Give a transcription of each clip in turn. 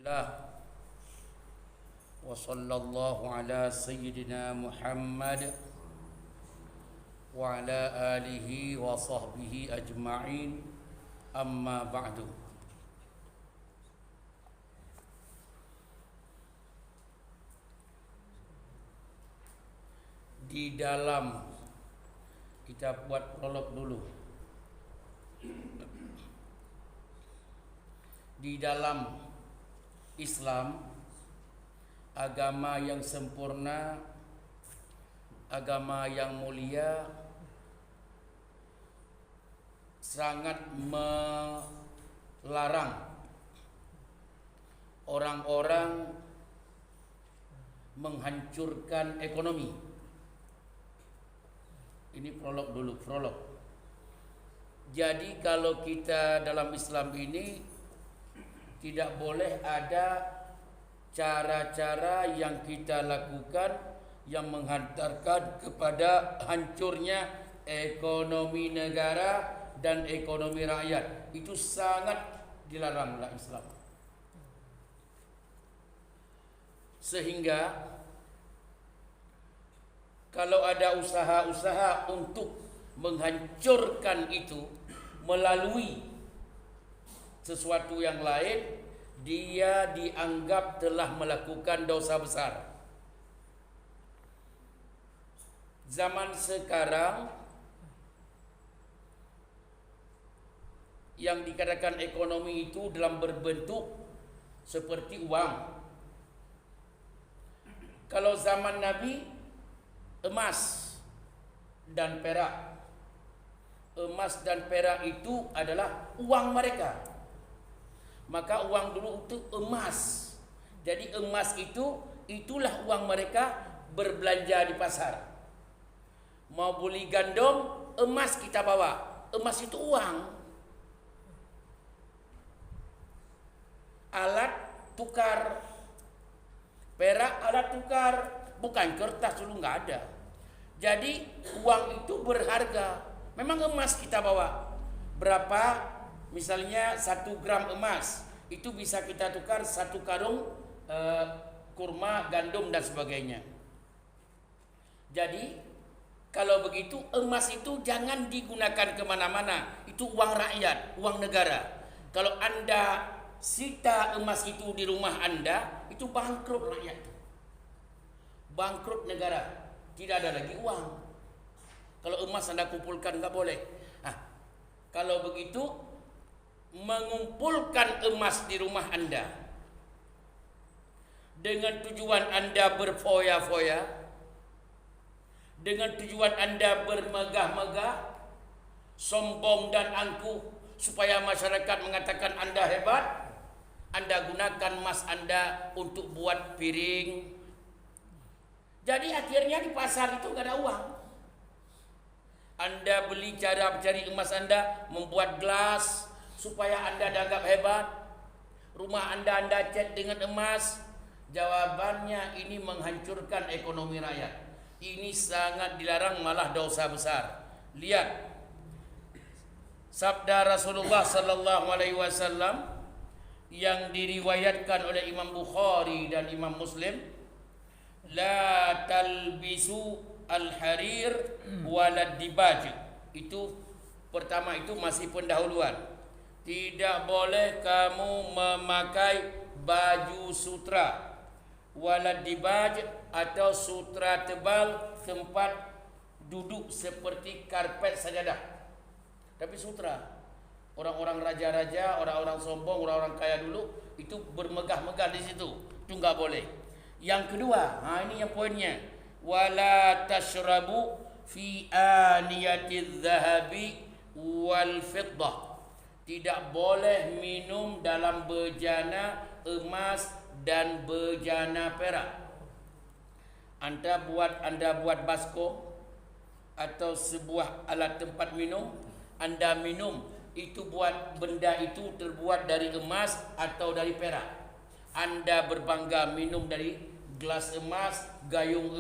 Lah wa sallallahu ala sayyidina Muhammad wa ala alihi wa sahbihi ajma'in, amma ba'du. Di dalam kita buat prolog dulu. Di dalam Islam, agama yang sempurna, agama yang mulia, sangat melarang orang-orang menghancurkan ekonomi. Ini prolog dulu, prolog. Jadi kalau kita dalam Islam ini tidak boleh ada cara-cara yang kita lakukan yang menghantarkan kepada hancurnya ekonomi negara dan ekonomi rakyat. Itu sangat dilarang oleh Islam. Sehingga kalau ada usaha-usaha untuk menghancurkan itu melalui sesuatu yang lain, dia dianggap telah melakukan dosa besar. Zaman sekarang yang dikatakan ekonomi itu dalam berbentuk seperti uang. Kalau zaman Nabi, emas dan perak. Emas dan perak itu adalah uang mereka. Maka uang dulu itu emas. Jadi emas itulah uang mereka berbelanja di pasar. Mau beli gandum, emas kita bawa. Emas itu uang. Alat tukar. Perak alat tukar. Bukan kertas, dulu nggak ada. Jadi uang itu berharga. Memang emas kita bawa. Berapa? Misalnya 1 gram emas itu bisa kita tukar 1 karung kurma, gandum dan sebagainya. Jadi kalau begitu emas itu jangan digunakan kemana-mana. Itu uang rakyat, uang negara. Kalau Anda sita emas itu di rumah Anda, itu bangkrut rakyat, bangkrut negara. Tidak ada lagi uang. Kalau emas Anda kumpulkan nggak boleh. Nah, kalau begitu mengumpulkan emas di rumah Anda dengan tujuan Anda berfoya-foya, dengan tujuan Anda bermegah-megah, sombong dan angkuh supaya masyarakat mengatakan Anda hebat, Anda gunakan emas Anda untuk buat piring. Jadi akhirnya di pasar itu nggak ada uang. Anda beli cara mencari emas Anda, membuat gelas supaya Anda dianggap hebat. Rumah Anda cat dengan emas. Jawabannya ini menghancurkan ekonomi rakyat. Ini sangat dilarang, malah dosa besar. Lihat sabda Rasulullah sallallahu alaihi wasallam yang diriwayatkan oleh Imam Bukhari dan Imam Muslim. La talbisu al-harir walad dibaj. Itu pertama, itu masih pendahuluan. Tidak boleh kamu memakai baju sutra walad dibaj atau sutra tebal tempat duduk seperti karpet sajadah. Tapi sutra. Orang-orang raja-raja, orang-orang sombong, orang-orang kaya dulu itu bermegah-megah di situ. Itu enggak boleh. Yang kedua, ini yang poinnya. Wala tashrabu fi aniyatiz zahabi wal fiddah. Tidak boleh minum dalam bejana emas dan bejana perak. Anda buat basko atau sebuah alat tempat minum, Anda minum, itu buat benda itu terbuat dari emas atau dari perak. Anda berbangga minum dari gelas emas, gayung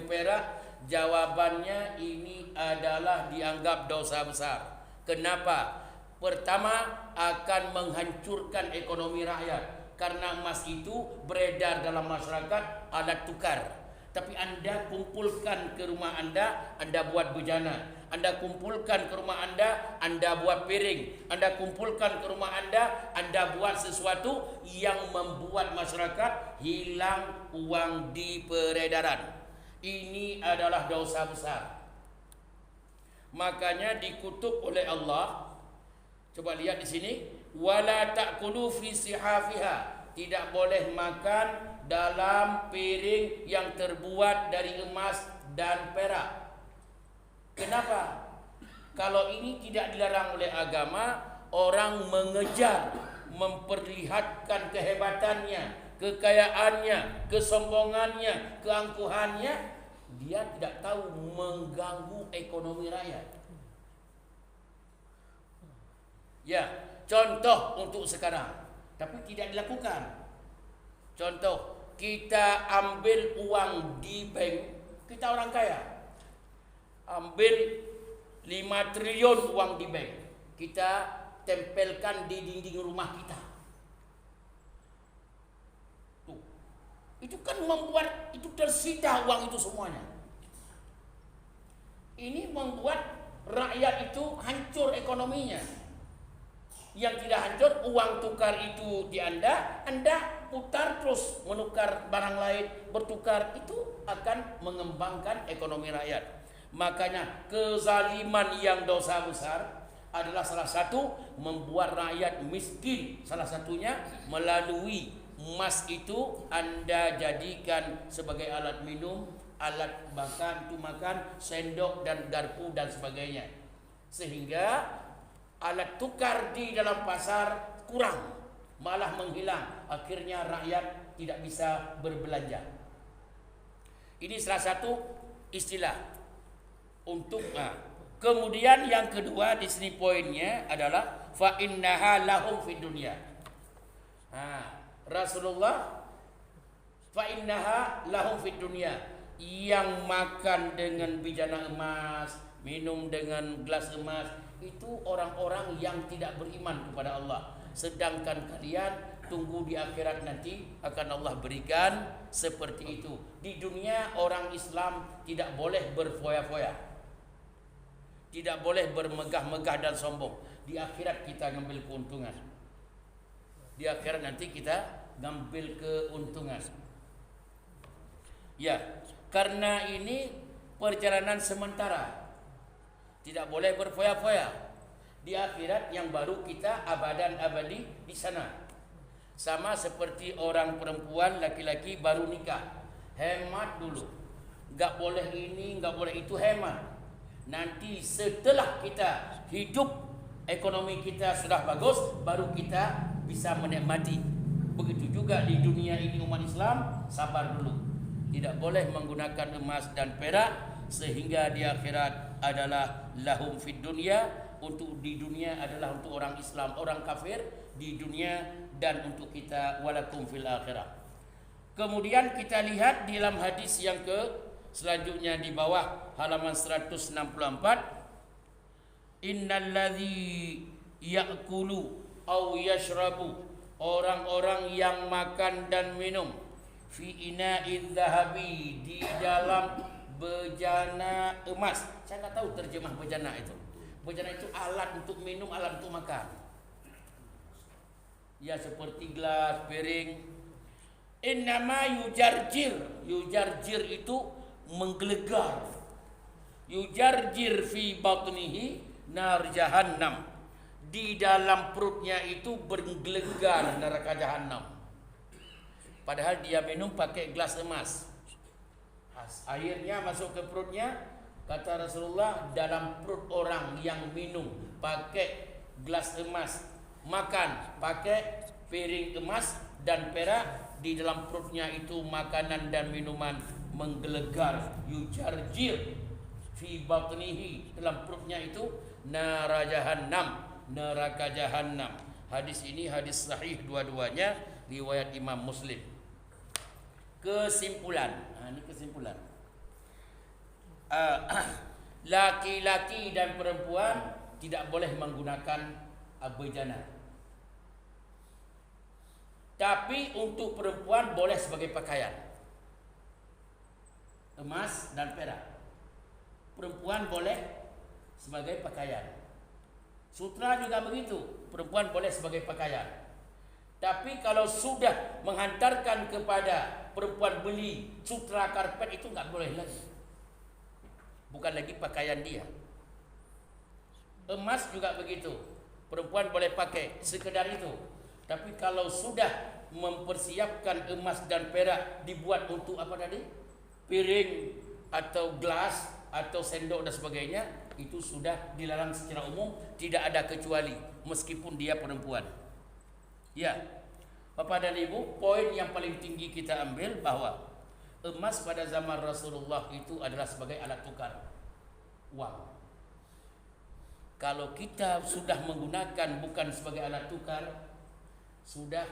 perak, jawabannya ini adalah dianggap dosa besar. Kenapa? Pertama, akan menghancurkan ekonomi rakyat. Karena emas itu beredar dalam masyarakat alat tukar. Tapi Anda kumpulkan ke rumah Anda buat bejana. Anda kumpulkan ke rumah Anda buat piring. Anda kumpulkan ke rumah Anda buat sesuatu yang membuat masyarakat hilang uang di peredaran. Ini adalah dosa besar. Makanya dikutuk oleh Allah. Coba lihat di sini, wala ta'kulu fi sihafiha. Tidak boleh makan dalam piring yang terbuat dari emas dan perak. Kenapa? Kalau ini tidak dilarang oleh agama, orang mengejar, memperlihatkan kehebatannya, kekayaannya, kesombongannya, keangkuhannya, dia tidak tahu mengganggu ekonomi rakyat. Ya, contoh untuk sekarang, tapi tidak dilakukan. Contoh, kita ambil uang di bank, kita orang kaya, ambil 5 triliun uang di bank, kita tempelkan di dinding rumah kita. Tuh, itu kan membuat itu tersita uang itu semuanya. Ini membuat rakyat itu hancur ekonominya. Yang tidak hancur, uang tukar itu di Anda putar terus menukar barang lain, bertukar, itu akan mengembangkan ekonomi rakyat. Makanya kezaliman yang dosa besar adalah salah satu membuat rakyat miskin. Salah satunya melalui emas itu Anda jadikan sebagai alat minum, alat makan, untuk makan, sendok dan garpu dan sebagainya. Sehingga alat tukar di dalam pasar kurang, malah menghilang. Akhirnya rakyat tidak bisa berbelanja. Ini salah satu istilah untuk kemudian yang kedua di sini poinnya adalah fa innaha lahum fid dunya. Rasulullah fa innaha lahum fid dunya, yang makan dengan bijana emas, minum dengan gelas emas, itu orang-orang yang tidak beriman kepada Allah. Sedangkan kalian tunggu di akhirat nanti akan Allah berikan seperti itu. Di dunia orang Islam tidak boleh berfoya-foya, tidak boleh bermegah-megah dan sombong. Di akhirat kita ngambil keuntungan. Di akhirat nanti kita ngambil keuntungan. Ya, karena ini perjalanan sementara. Tidak boleh berfoya-foya. Di akhirat yang baru kita abadan abadi di sana. Sama seperti orang perempuan, laki-laki baru nikah. Hemat dulu. Enggak boleh ini, enggak boleh itu, hemat. Nanti setelah kita hidup, ekonomi kita sudah bagus, baru kita bisa menikmati. Begitu juga di dunia ini umat Islam, sabar dulu. Tidak boleh menggunakan emas dan perak, sehingga di akhirat adalah lahum fid dunya, untuk di dunia adalah untuk orang Islam, orang kafir di dunia, dan untuk kita walakum fil akhirah. Kemudian kita lihat di dalam hadis yang selanjutnya di bawah halaman 164, innalladzi ya'kulu aw yashrabu, orang-orang yang makan dan minum, fi ina'idz zahabi, di dalam bejana emas. Saya nggak tahu terjemah bejana itu. Bejana itu alat untuk minum, alat untuk makan. Ya, seperti gelas, piring. Innama yujarjir. Yujarjir itu menggelegar. Yujarjir fi batnihi nar jahannam. Di dalam perutnya itu bergelegar neraka jahannam. Padahal dia minum pakai gelas emas. Airnya masuk ke perutnya, kata Rasulullah, dalam perut orang yang minum pakai gelas emas, makan pakai piring emas dan perak, di dalam perutnya itu makanan dan minuman menggelegar. Yujarjir fi batnihi, dalam perutnya itu nara jahannam, neraka jahannam. Hadis ini hadis sahih dua-duanya, riwayat Imam Muslim. Kesimpulan, ini kesimpulan. Laki-laki dan perempuan tidak boleh menggunakan bejana. Tapi untuk perempuan boleh sebagai pakaian. Emas dan perak. Perempuan boleh sebagai pakaian. Sutra juga begitu. Perempuan boleh sebagai pakaian. Tapi kalau sudah menghantarkan kepada perempuan beli sutra karpet itu nggak boleh lagi. Bukan lagi pakaian dia. Emas juga begitu. Perempuan boleh pakai sekedar itu. Tapi kalau sudah mempersiapkan emas dan perak dibuat untuk apa tadi? Piring atau gelas atau sendok dan sebagainya, itu sudah dilarang secara umum, tidak ada kecuali meskipun dia perempuan. Ya. Bapak dan Ibu, poin yang paling tinggi kita ambil bahwa emas pada zaman Rasulullah itu adalah sebagai alat tukar uang. Kalau kita sudah menggunakan bukan sebagai alat tukar, sudah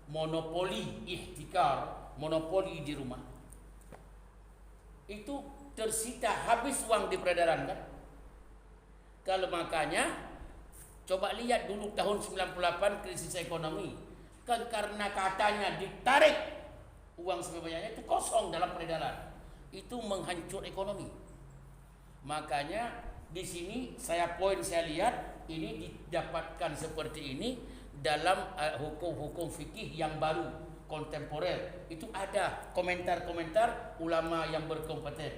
monopoli ihtikar, monopoli di rumah, itu tersita habis uang di peredaran kan. Kalau makanya coba lihat dulu tahun 98 krisis ekonomi kan, karena katanya ditarik uang sebanyaknya itu kosong dalam peredaran, itu menghancur ekonomi. Makanya di sini saya lihat ini didapatkan seperti ini dalam hukum-hukum fikih yang baru kontemporer. Itu ada komentar-komentar ulama yang berkompeten.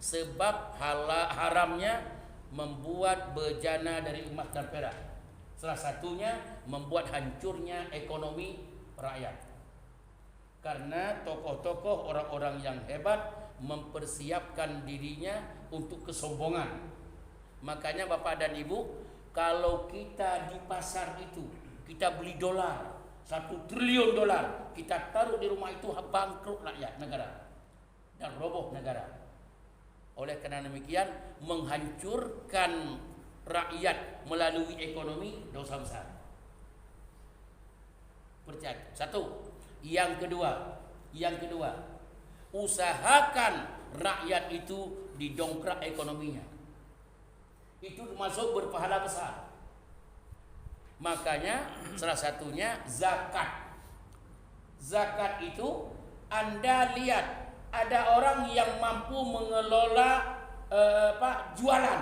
Sebab haramnya membuat bejana dari emas dan perak. Salah satunya membuat hancurnya ekonomi rakyat. Karena tokoh-tokoh orang-orang yang hebat mempersiapkan dirinya untuk kesombongan. Makanya Bapak dan Ibu, kalau kita di pasar itu kita beli dolar 1 triliun dolar, kita taruh di rumah itu, bangkrut rakyat negara dan roboh negara. Oleh karena demikian, menghancurkan rakyat melalui ekonomi dosa besar. Percaya. Satu. Yang kedua, usahakan rakyat itu didongkrak ekonominya. Itu termasuk berpahala besar. Makanya salah satunya zakat. Zakat itu Anda lihat ada orang yang mampu mengelola jualan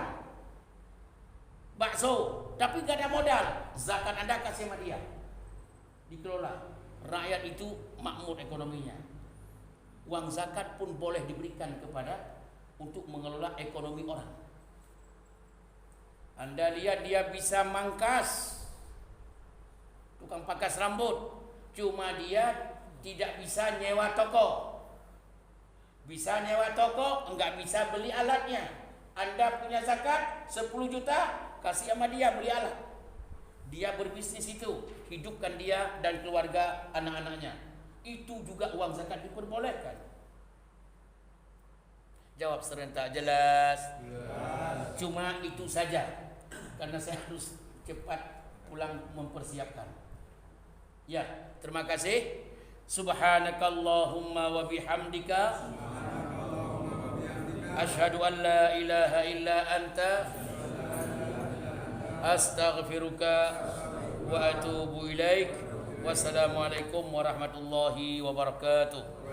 bakso, tapi gak ada modal. Zakat Anda kasih sama dia, dikelola. Rakyat itu makmur ekonominya. Uang zakat pun boleh diberikan kepada untuk mengelola ekonomi orang. Anda lihat dia bisa mangkas, tukang pangkas rambut, cuma dia tidak bisa nyewa toko. Bisa nyewa toko, enggak bisa beli alatnya. Anda punya zakat 10 juta, kasih sama dia beli alat. Dia berbisnis itu, hidupkan dia dan keluarga anak-anaknya. Itu juga uang zakat diperbolehkan. Jawab serentak, jelas? Jelas. Cuma itu saja, karena saya harus cepat pulang mempersiapkan. Ya, terima kasih. Subhanakallahumma wa bihamdika, asyhadu an la ilaha illa anta, astaghfiruka wa atubu ilaik. Wassalamualaikum warahmatullahi wabarakatuh.